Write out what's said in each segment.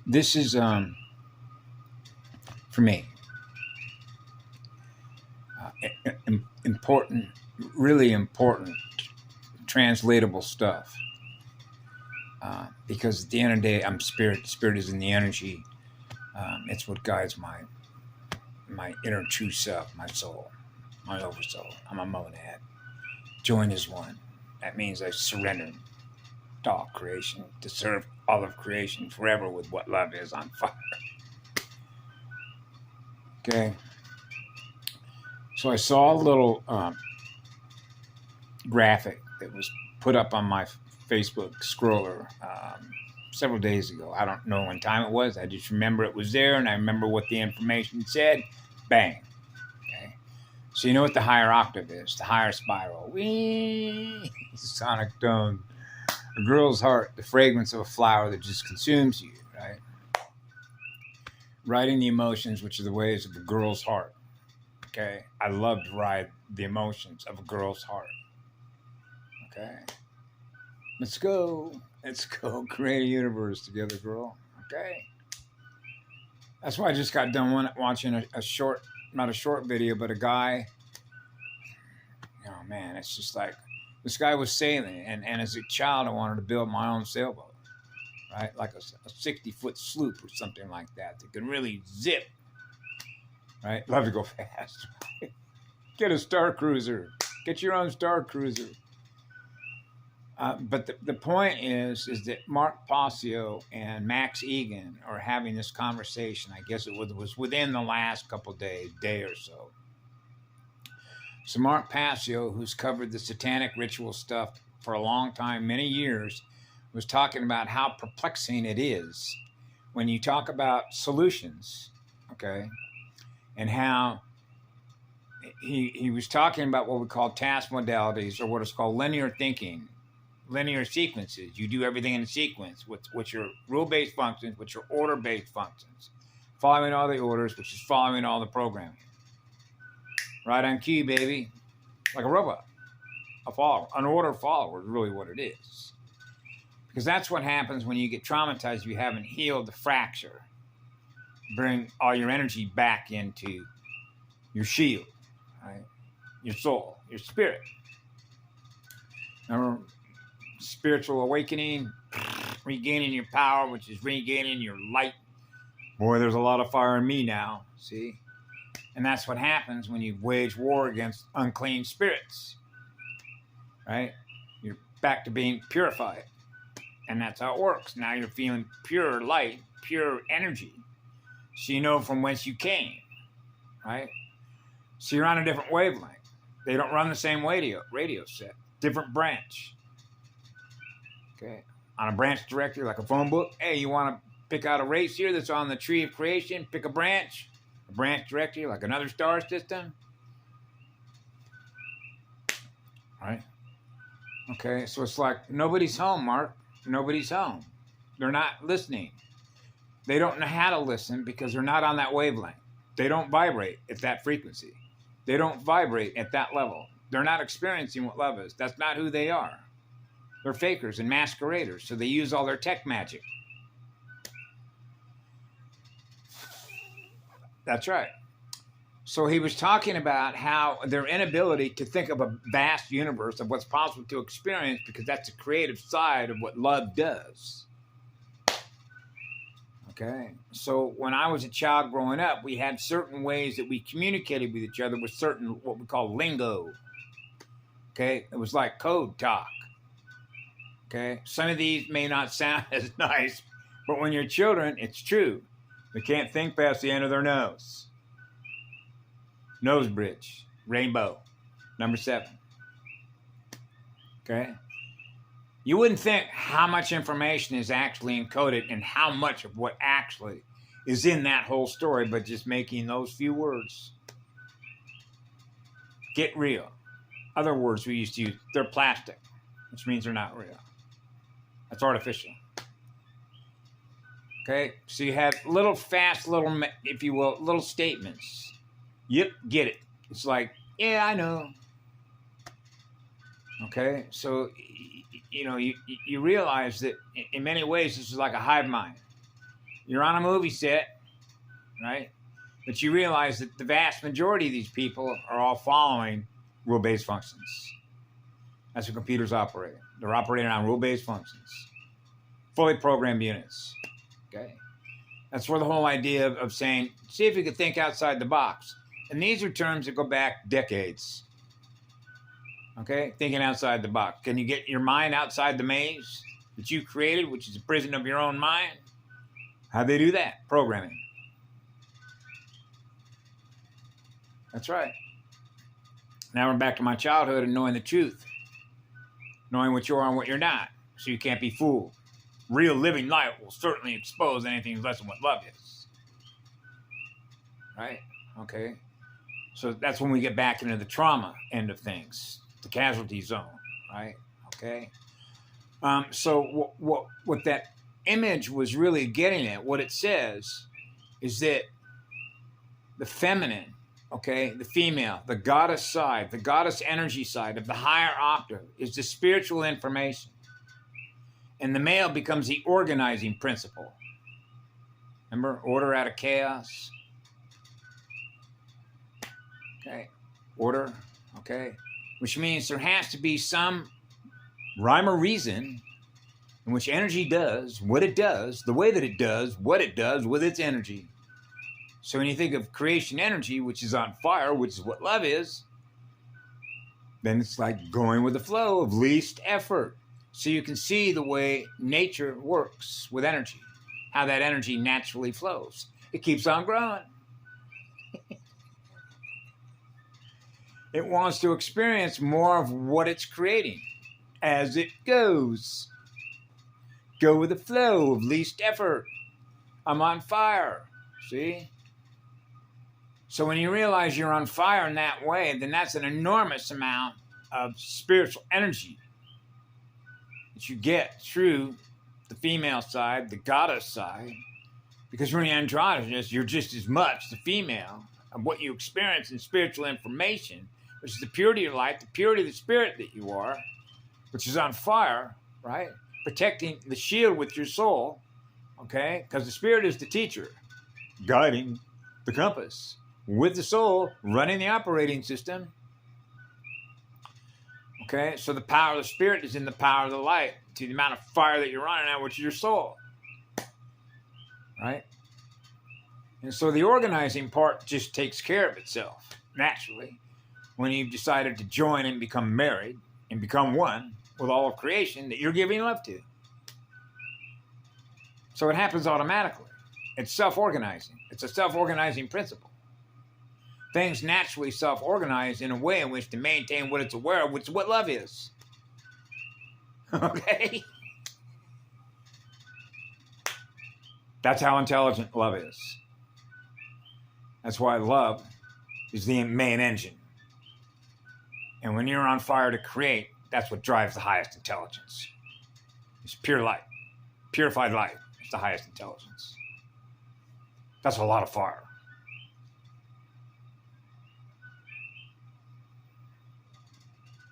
This is for me important, really important, translatable stuff. Because at the end of the day, I'm spirit. Spirit is in the energy. It's what guides my inner true self, my soul, my oversoul. I'm a monad. Join as one. That means I surrender to all creation, to serve all of creation forever with what love is on fire. Okay. So I saw a little graphic that was put up on my Facebook scroller several days ago. I don't know when time it was. I just remember it was there, and I remember what the information said. Bang. Okay. So you know what the higher octave is, the higher spiral. Whee! Sonic tone. A girl's heart, the fragrance of a flower that just consumes you, right? Writing the emotions, which are the waves of a girl's heart. Okay? I love to ride the emotions of a girl's heart. Okay? Let's go. Let's go create a universe together, girl. Okay? That's why I just got done watching a short, not a short video, but a guy. Oh, man, it's just like, this guy was sailing, and as a child, I wanted to build my own sailboat, right? Like a 60-foot sloop or something like that could really zip, right? Love to go fast. Get a Star Cruiser. Get your own Star Cruiser. But the point is that Mark Passio and Max Egan are having this conversation. I guess it was within the last couple of days, day or so. So Mark Passio, who's covered the satanic ritual stuff for a long time, many years, was talking about how perplexing it is when you talk about solutions, okay, and how he was talking about what we call task modalities, or what is called linear thinking, linear sequences. You do everything in a sequence, which are rule-based functions, which are order-based functions, following all the orders, which is following all the programming. Right on cue, baby. Like a robot. A follower. An order follower is really what it is. Because that's what happens when you get traumatized. If you haven't healed the fracture. Bring all your energy back into your shield. Right? Your soul. Your spirit. Remember, spiritual awakening. Regaining your power, which is regaining your light. Boy, there's a lot of fire in me now. See? And that's what happens when you wage war against unclean spirits, right? You're back to being purified. And that's how it works. Now you're feeling pure light, pure energy. So you know from whence you came, right? So you're on a different wavelength. They don't run the same radio set. Different branch. Okay. On a branch directory, like a phone book. Hey, you want to pick out a race here that's on the tree of creation? Pick a branch. Branch directory, like another star system. Right? Okay, so it's like nobody's home, Mark. Nobody's home. They're not listening. They don't know how to listen because they're not on that wavelength. They don't vibrate at that frequency. They don't vibrate at that level. They're not experiencing what love is. That's not who they are. They're fakers and masqueraders, so they use all their tech magic. That's right. So he was talking about how their inability to think of a vast universe of what's possible to experience, because that's the creative side of what love does. Okay. So when I was a child growing up, we had certain ways that we communicated with each other with certain, what we call lingo. Okay. It was like code talk. Okay. Some of these may not sound as nice, but when you're children, it's true. They can't think past the end of their nose. Nose bridge. Rainbow. Number 7. Okay? You wouldn't think how much information is actually encoded and how much of what actually is in that whole story, but just making those few words. Get real. Other words we used to use, they're plastic, which means they're not real. That's artificial. Okay, so you have little fast, if you will, little statements. Yep, get it. It's like, yeah, I know. Okay, so you realize that in many ways this is like a hive mind. You're on a movie set, right? But you realize that the vast majority of these people are all following rule-based functions. That's what computers operate. They're operating on rule-based functions, fully programmed units. Okay, that's where the whole idea of saying, see if you could think outside the box. And these are terms that go back decades. Okay, thinking outside the box. Can you get your mind outside the maze that you created, which is a prison of your own mind? How'd they do that? Programming. That's right. Now we're back to my childhood and knowing the truth. Knowing what you are and what you're not. So you can't be fooled. Real living light will certainly expose anything less than what love is. Right? Okay. So that's when we get back into the trauma end of things. The casualty zone. Right? Okay. So what that image was really getting at, what it says, is that the feminine, okay, the female, the goddess side, the goddess energy side of the higher octave is the spiritual information. And the male becomes the organizing principle. Remember, order out of chaos. Okay, order, okay, which means there has to be some rhyme or reason in which energy does what it does, the way that it does, what it does with its energy. So when you think of creation energy, which is on fire, which is what love is, then it's like going with the flow of least effort. So you can see the way nature works with energy, how that energy naturally flows. It keeps on growing. It wants to experience more of what it's creating as it goes. Go with the flow of least effort. I'm on fire. See? So when you realize you're on fire in that way, then that's an enormous amount of spiritual energy that you get through the female side, the goddess side. Because when you're androgynous, you're just as much the female of what you experience in spiritual information, which is the purity of light, the purity of the spirit that you are, which is on fire, right? Protecting the shield with your soul, okay? Because the spirit is the teacher, guiding the compass, with the soul running the operating system. Okay, so the power of the spirit is in the power of the light, to the amount of fire that you're running at, which is your soul. Right? And so the organizing part just takes care of itself, naturally, when you've decided to join and become married and become one with all of creation that you're giving love to. So it happens automatically. It's self-organizing. It's a self-organizing principle. Things naturally self-organize in a way in which to maintain what it's aware of, which is what love is. Okay? That's how intelligent love is. That's why love is the main engine. And when you're on fire to create, that's what drives the highest intelligence. It's pure light. Purified light is the highest intelligence. That's a lot of fire.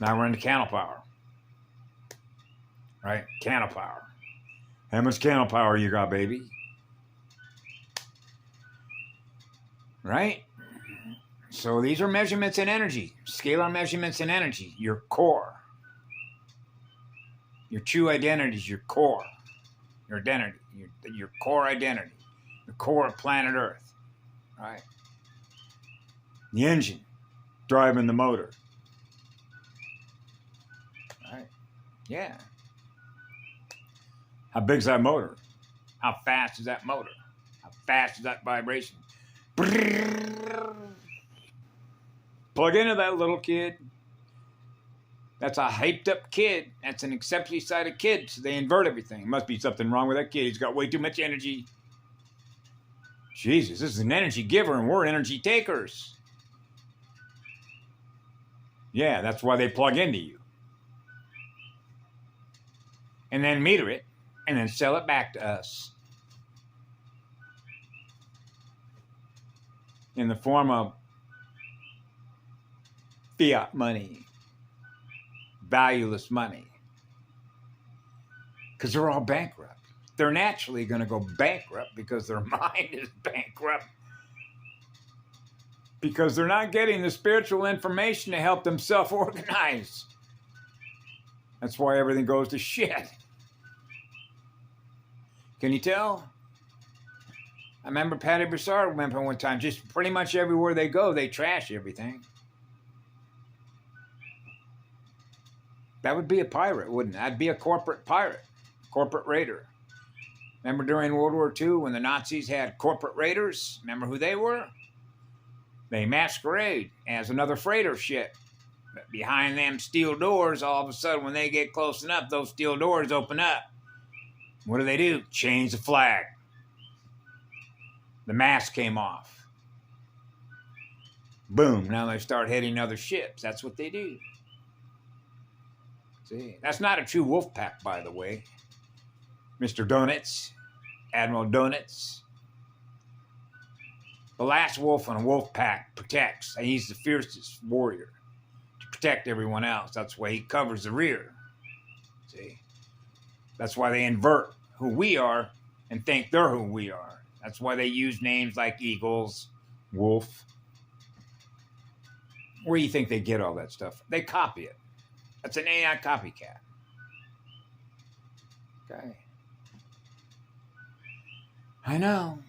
Now we're into candle power. Right? Candle power. How much candle power you got, baby? Right? So these are measurements in energy. Scalar measurements in energy. Your core. Your true identity is your core. Your identity. Your core identity. The core of planet Earth. Right? The engine driving the motor. Right? Yeah. How big's that motor? How fast is that motor? How fast is that vibration? Plug into that little kid. That's a hyped up kid. That's an exceptionally excited kid. So they invert everything. Must be something wrong with that kid. He's got way too much energy. Jesus, this is an energy giver and we're energy takers. Yeah, that's why they plug into you. And then meter it and then sell it back to us. In the form of fiat money, valueless money, because they're all bankrupt. They're naturally going to go bankrupt because their mind is bankrupt. Because they're not getting the spiritual information to help them self-organize. That's why everything goes to shit. Can you tell? I remember Patty Broussard went one time, just pretty much everywhere they go, they trash everything. That would be a pirate, wouldn't it? I'd be a corporate pirate, corporate raider. Remember during World War II when the Nazis had corporate raiders? Remember who they were? They masquerade as another freighter ship. But behind them steel doors, all of a sudden when they get close enough, those steel doors open up. What do? Change the flag. The mask came off. Boom, now they start hitting other ships. That's what they do. See, that's not a true wolf pack, by the way. Mr. Donuts, Admiral Donuts. The last wolf in a wolf pack protects, and he's the fiercest warrior to protect everyone else. That's why he covers the rear. See, that's why they invert who we are and think they're who we are. That's why they use names like Eagles, Wolf. Where do you think they get all that stuff? They copy it. That's an AI copycat. Okay. I know.